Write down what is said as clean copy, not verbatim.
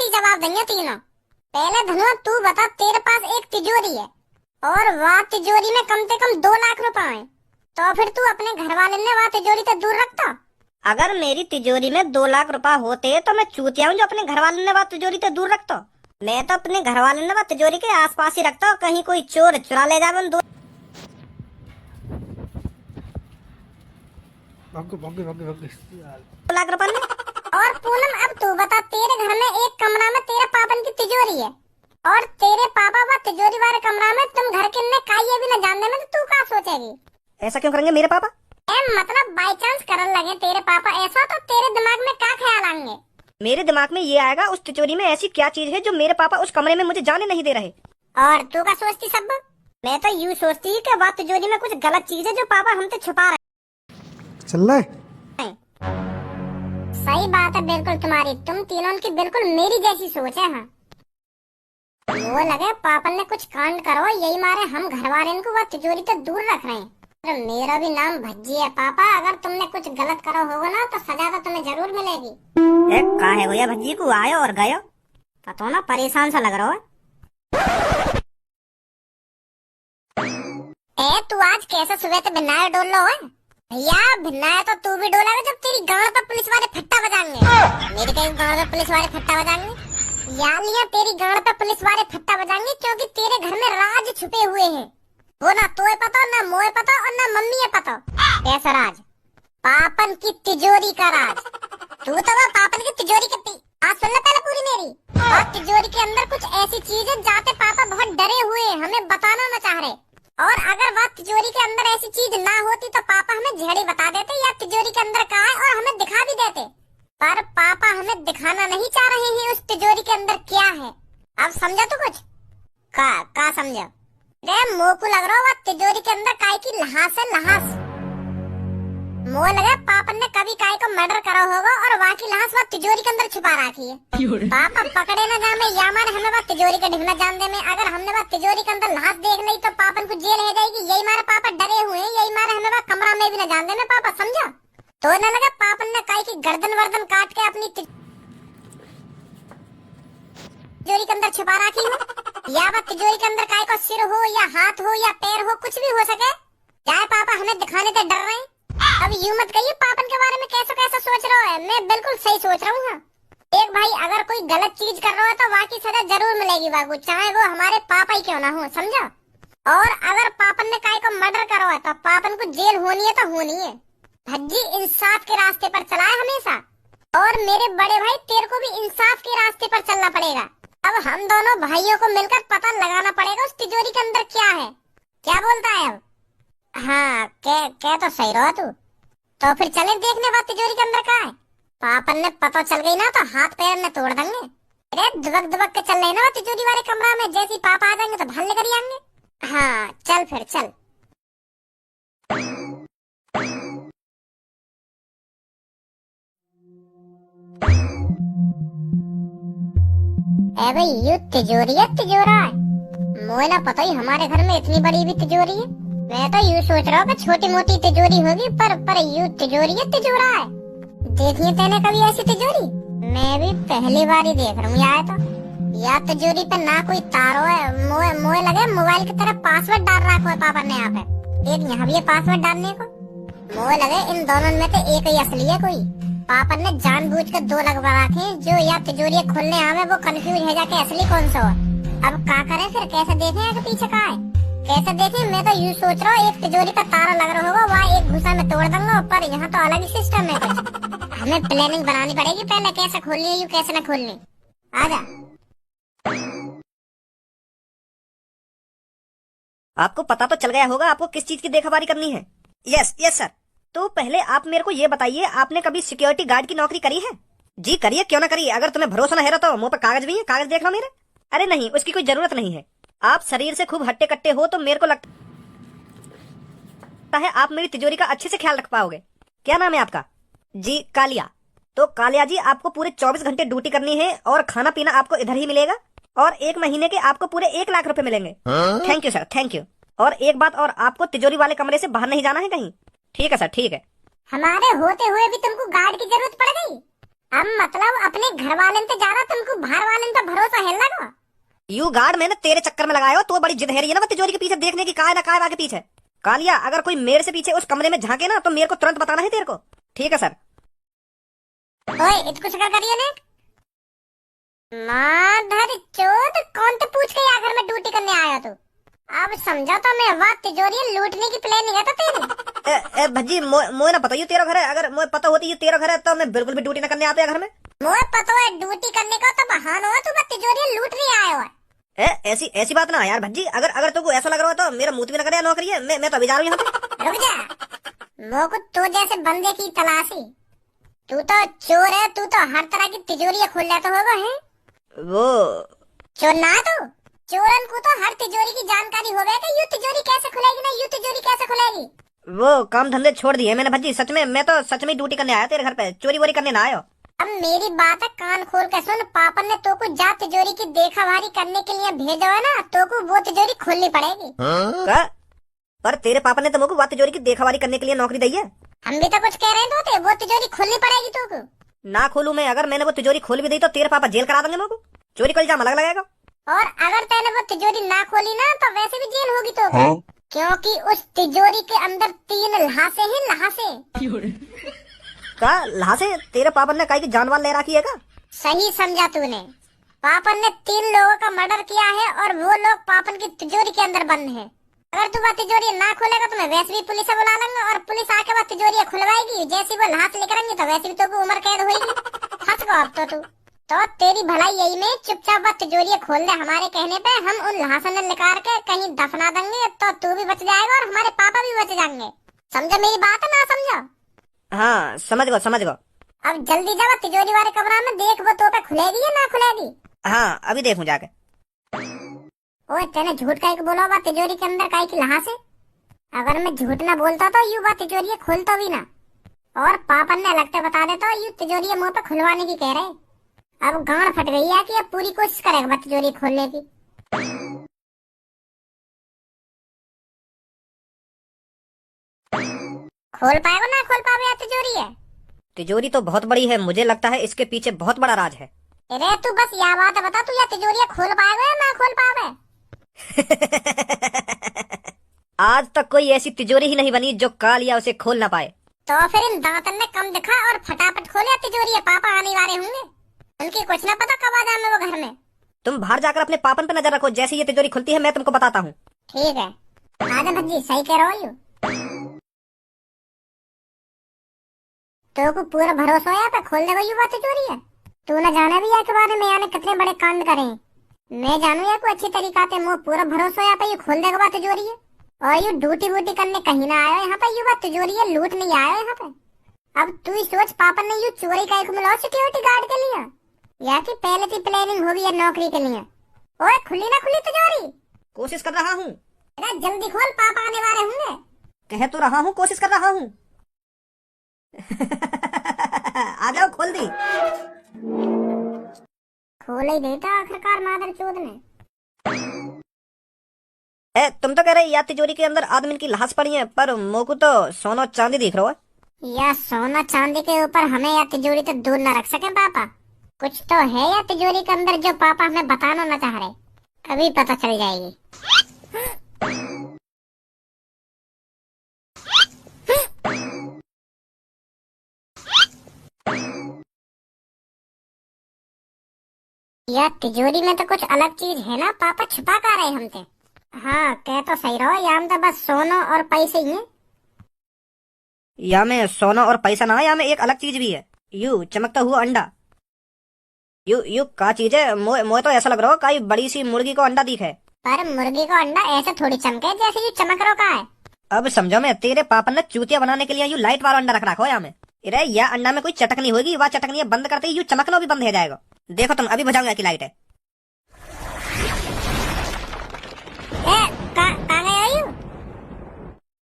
ही जवाब देंगे तीनों। पहले धनुआ तू बता, तेरे पास एक तिजोरी है और वह तिजोरी में कम से कम 2 लाख रुपए है, तो फिर तू अपने घर वाले ने वह तिजोरी से दूर रखता। अगर मेरी तिजोरी में 2 लाख रुपए होते तो मैं चूतिया हूँ जो अपने घर वाले ने वह तिजोरी से दूर रखता। मैं तो अपने घर वाले ने वह तिजोरी के आसपास ही रखता, कहीं कोई चोर चुरा ले जाए। 2 लाख रुपए में। और पूनम अब तू बता, तेरे घर में एक कमरा में तेरे पापन की तिजोरी है और तेरे पापा वह तिजोरी वाले कमरा में तुम घर के ने काई भी न जानने में, तो तू क्या सोचेगी? ऐसा क्यों करेंगे मेरे पापा? मतलब बाई चांस करने लगे तेरे पापा ऐसा, तो तेरे दिमाग में क्या ख्याल आएंगे? मेरे दिमाग में ये आएगा उस तिजोरी में ऐसी क्या चीज है जो मेरे पापा उस कमरे में मुझे जाने नहीं दे रहे। और तू क्या सोचती सब? मैं तो यूँ सोचती कि वह तिजोरी में कुछ गलत चीज है जो पापा हमसे छुपा रहे। चल रहा है। सही बात है बिल्कुल तुम्हारी, तुम तीनों की बिल्कुल मेरी जैसी सोच है। हाँ, वो लगे पापन ने कुछ कांड करो, यही मारे हम घर वाले को वह तिजोरी से दूर रख रहे हैं। तो मेरा भी नाम भज्जी है पापा, अगर तुमने कुछ गलत करो होगा ना तो सजा तो तुम्हें जरूर मिलेगी। कहा है भैया भज्जी को आयो और गयो, पता ना परेशान सा लग रहा है। तू आज कैसे सुबह से भिन्नाया डोल लो है? भैया भिन्नाया तो तू भी डोला जब तेरी गांड पर पुलिस वाले फट्टा बजाएंगे। मेरी कहीं गांड पर पुलिस वाले फट्टा बजाएंगे या लिया, तेरी गांड पर पुलिस वाले फट्टा बजाएंगे क्योंकि तेरे घर में राज छुपे हुए हैं। वो ना तोए पता, ना मोए पता और ना मम्मी है पता। कैसा राज? पापन की तिजोरी का राज। तू तो वह पापन की तिजोरी की आज सुन ले पहले पूरी मेरी। और तिजोरी के अंदर कुछ ऐसी चीज है जाते पापा बहुत डरे हुए हमें बताना न चाह रहे, और अगर वह तिजोरी के अंदर ऐसी चीज ना होती तो पापा हमें झेड़ी बता देते या तिजोरी के अंदर कहा है और हमें दिखा भी देते, पर पापा हमें दिखाना नहीं चाह रहे हैं उस तिजोरी के अंदर क्या है। अब समझा तू कुछ? का समझा? मोह को लग रहा है तिजोरी के अंदर काय की लहास है, लहास। मोह लगा पापा ने कभी काय को मर्डर करा होगा और वहाँ की लहास वह तिजोरी के अंदर छुपा रखी है। पापा पकड़े न जामे या मारे हमें वह तिजोरी का ढिगना जान दे में, अगर हमने वह तिजोरी के अंदर लहास देख ली तो पापन को जेल हो जाएगी। यही मारे पापा डरे हुए हैं, यही मारे हमें वह कमरा में भी न जान दे में पापा, समझा? तो न लगा पापन ने काय की गर्दन वर्दन काट के अपनी तिजोरी के अंदर छुपा रखी हो, या वह तिजोरी के अंदर काय को सिर हो या हाथ हो या पैर हो, कुछ भी हो सके। चाहे पापा हमें दिखाने से डर रहे हैं। अब यूं मत कहिए पापन के बारे में कैसा कैसा सोच रहा है, मैं बिल्कुल सही सोच रहा हूँ। एक भाई अगर कोई गलत चीज कर रहा है तो वहाँ की सजा जरूर मिलेगी वागू, चाहे वो हमारे पापा ही क्यों ना हो, समझा? और अगर पापन ने काय को मर्डर करा है तो पापन को जेल होनी है तो होनी है। भज्जी इंसाफ के रास्ते पर चला है हमेशा, और मेरे बड़े भाई तेरे को भी इंसाफ के रास्ते पर चलना पड़ेगा। अब हम दोनों भाइयों को मिलकर पता लगाना पड़ेगा उस तिजोरी के अंदर क्या है। क्या बोलता है अब? हाँ क्या तो सही रहा तू। तो फिर चले देखने बाद तिजोरी के अंदर क्या है। पापन ने पता चल गई ना तो हाथ पैर में तोड़ देंगे। अरे दुबक दुबक के चल रहे ना तिजोरी वाले कमरा में, जैसे ही पापा आ जाएंगे तो भल्ले कर आएंगे। हाँ चल फिर चल। भाई ये तिजोरी है, तिजोरा है। मुझे ना पता ही हमारे घर में इतनी बड़ी भी तिजोरी है। मैं तो यूँ सोच रहा हूँ कि छोटी मोटी तिजोरी होगी, पर यूँ तिजोरी है, तिजोरा है। देखिए तेने कभी ऐसी तिजोरी? मैं भी पहली बार ही देख रहा हूँ। यार तो या तिजोरी पे ना कोई तारो है, मोए लगे मोबाइल की तरह पासवर्ड डाल रखा है पापा ने यहाँ पे। एक यहाँ भी है पासवर्ड डालने को। मोए लगे इन दोनों में तो एक ही असली है कोई। पापा ने जानबूझ कर 2 लगवा रखे जो या तिजोरी खोलने आवे वो कंफ्यूज हो जाके असली कौन सा हो। अब क्या करें फिर, कैसे देखें आगे पीछे का है, कैसे देखें? मैं तो यूँ सोच रहा हूँ एक तिजोरी का तारा लग रहा होगा, वहाँ एक घुसा में तोड़ दूंगा, पर यहाँ तो अलग ही सिस्टम है कुछ। हमें प्लानिंग बनानी पड़ेगी पहले, कैसे खोलनी है यूँ कैसे न खोलनी। आजा। आपको पता तो चल गया होगा आपको किस चीज की देखभाली करनी है। Yes sir. तो पहले आप मेरे को ये बताइए, आपने कभी सिक्योरिटी गार्ड की नौकरी करी है? जी करिए, क्यों ना करिए। अगर तुम्हें भरोसा न है तो मुंह पर कागज भी है, कागज देख लो मेरे। अरे नहीं, उसकी कोई जरूरत नहीं है। आप शरीर से खूब हट्टे कट्टे हो तो मेरे को लगता है आप मेरी तिजोरी का अच्छे से ख्याल रख पाओगे। क्या नाम है आपका? जी कालिया। तो कालिया जी, आपको पूरे 24 घंटे ड्यूटी करनी है और खाना पीना आपको इधर ही मिलेगा, और 1 महीने के आपको पूरे 1 लाख रुपए मिलेंगे। Thank you sir, thank you. और एक बात और, आपको तिजोरी वाले कमरे से बाहर नहीं जाना है कहीं। ठीक है सर, ठीक है। हमारे होते हुए भी तुमको गार्ड की जरूरत पड़ गई? अब मतलब अपने घर वाले से ज्यादा तुमको बाहर वाले टहल लगा। यू गार्ड मैंने तेरे चक्कर में लगाया हो, तो बड़ी जिद है रही है ना तिजोरी के पीछे देखने की, काय ना काय आगे पीछे। कालिया अगर कोई मेरे से पीछे उस कमरे में झांके ना तो मेरे को तुरंत बताना है तेरे को। ठीक है सर। ओए इतकुछ का करिए ने माधर चोद, कौन तो पूछ के आकर मैं ड्यूटी करने आया तो अब समझा तो मैं वाह तिजोरी लूटने की प्लानिंग है तो तेरी। भज्जी मोए ना पता यू तेरा घर है, अगर मोए पता होती ये तेरा घर है तो मैं बिल्कुल भी ड्यूटी ना करने आता घर में। मोए पता है ड्यूटी करने का तो बहाना है, तू बस तिजोरी लूट नहीं आया है। ऐसी बात ना यार भज्जी, अगर तुमको ऐसा लग रहा हो तो मेरा मुंह भी ना करे नौकरी है, मैं तो अभी जा रहा हूँ यहाँ पे। रुक जा, मो को तो जैसे बंदे की तलाशी, तू तो चोर है, तू तो हर तरह की तिजोरी खोल लेता होगा है। वो चोर ना तो चोरन को तो हर तिजोरी की जानकारी होगा कि यू तिजोरी कैसे खुलेगी ना यू तिजोरी कैसे खुलेगी। वो काम धंधे छोड़ दिए मैंने भज्जी, सच में मैं तो सच में ड्यूटी करने आया तेरे घर पे, चोरी वोरी करने ना आयो। अब मेरी बात है कान खोल के सुन, पापा ने तो को जा तिजोरी की देखा भारी करने के लिए भेजा है ना, तो को वो तिजोरी खोलनी पड़ेगी। पर तेरे पापा ने तो मुझको वो तिजोरी की देखभारी करने के लिए नौकरी दी है। हम भी तो कुछ कह रहे हैं तो वो तिजोरी खोलनी पड़ेगी तो को। ना खोलूं मैं, अगर मैंने वो तिजोरी खोल भी दी तो तेरे पापा जेल करा देंगे मुझको, चोरी का इल्जाम अलग लगेगा। और अगर तैने वो तिजोरी ना खोली ना तो वैसे भी जेल होगी तो क्योंकि उस तिजोरी के अंदर 3 लहासे हैं, लहासे। का लहासे? तेरे पापा ने काई की जानवर ले रखी है का? सही समझा तूने, पापन ने 3 लोगों का मर्डर किया है और वो लोग पापन की तिजोरी के अंदर बंद हैं। अगर तू वो तिजोरी ना खोलेगा तो मैं वैसे भी पुलिस से बुला लूंगा और पुलिस आके वो तिजोरी खुलवाएगी, जैसे वो लहास लेकर आएंगे तो वैसे भी तो उम्र कैद होगी। फंस गो अब तो तू। तो तेरी भलाई यही में चुपचाप वो तिजोरी खोल दे, हमारे कहने पे हम उन लहासन ने निकाल के कहीं दफना देंगे तो तू भी बच जाएगा और हमारे पापा भी बच जाएंगे। समझो मेरी बात है ना समझो? हाँ समझ गो। अब जल्दी जा तिजोरी वाले कमरा में देख वो तो पे खुलेगी या ना खुलेगी। हाँ अभी देखूं जाके। ओए तेने झूठ काहे को बोला बा तिजोरी के अंदर काहे की लहास है? अगर मैं झूठ ना बोलता तो यू बा तिजोरी खोलता भी ना और पापन ने अलग से बता देता यू तिजोरी मुंह पे खुलवाने की कह रहे। अब गांड फट गई है कि अब पूरी कोशिश करेगा तिजोरी खोलने की। खोल पाएगा ना खोल पावे तिजोरी है? तिजोरी तो बहुत बड़ी है, मुझे लगता है इसके पीछे बहुत बड़ा राज है। अरे तू बस यह बात बता, तू यह तिजोरी खोल पाएगा या ना खोल पावे? आज तक कोई ऐसी तिजोरी ही नहीं बनी जो कालिया उसे खोल ना पाए। तो फिर इन दांतन ने कम दिखा और फटाफट खोले तिजोरी, पापा आने वाले होंगे, उनकी कुछ ना पता कब आ जाए वो घर में। तुम बाहर जाकर अपने पापन पे नजर रखो, जैसे ये तिजोरी खुलती है मैं तुमको बताता हूँ। ठीक है आजा भज्जी, सही कह रहा हूँ। तो को पूरा भरोसा है पे खोल देगा युवा तिजोरी है। तू न जाना भी है के बारे में यानी कितने बड़े कांड करे, मैं जानू है को अच्छी तरीका से मुझे पूरा भरोसा है पे ये खोल देगा बात तिजोरी है। और यू ड्यूटी वूटी करने कहीं ना आया यहाँ पे, युवा तिजोरी है लूट नहीं आया यहाँ पे। अब तू ही सोच पापा ने यू चोरी का एक मिला सिक्योरिटी गार्ड के लिए या कि पहले की प्लानिंग होगी या नौकरी के लिए। ओए खुली ना खुली तिजोरी? कोशिश कर रहा हूँ। जल्दी खोल, पापा आने वाले होंगे। कह तो रहा हूँ कोशिश कर रहा हूँ। आ जाओ, खोल दी। खोल ही देता आखिरकार मादर चोद ने। तुम तो कह रहे या तिजोरी के अंदर आदमी की लाश पड़ी है, पर मोकू तो सोना चांदी दिख रहा है। या सोना चांदी के ऊपर हमें या तिजोरी तो दूर न रख सके पापा। कुछ तो है या तिजोरी के अंदर जो पापा हमें बताना न चाह रहे, अभी पता चल जाएगी। या तिजोरी में तो कुछ अलग चीज है ना, पापा छुपा कर रहे हमसे। हाँ कह तो सही रहो, या में तो बस सोना और पैसे ही है। या में सोना और पैसा ना, या में एक अलग चीज भी है, यू चमकता हुआ अंडा। यू का चीज है? मोए तो ऐसा लग रहा हो कई बड़ी सी मुर्गी को अंडा दिखे। पर मुर्गी को अंडा ऐसे थोड़ी चमके जैसे यू चमक रहा का है। अब समझो, मैं तेरे पापा ने चूतिया बनाने के लिए यू लाइट वाला अंडा रख रखा हो यहाँ में। अरे यह अंडा में कोई चटकनी होगी, वह चटकनी बंद करते ही यू चमकना भी बंद हो जाएगा। देखो तुम, अभी बुझाऊंगा की लाइट है।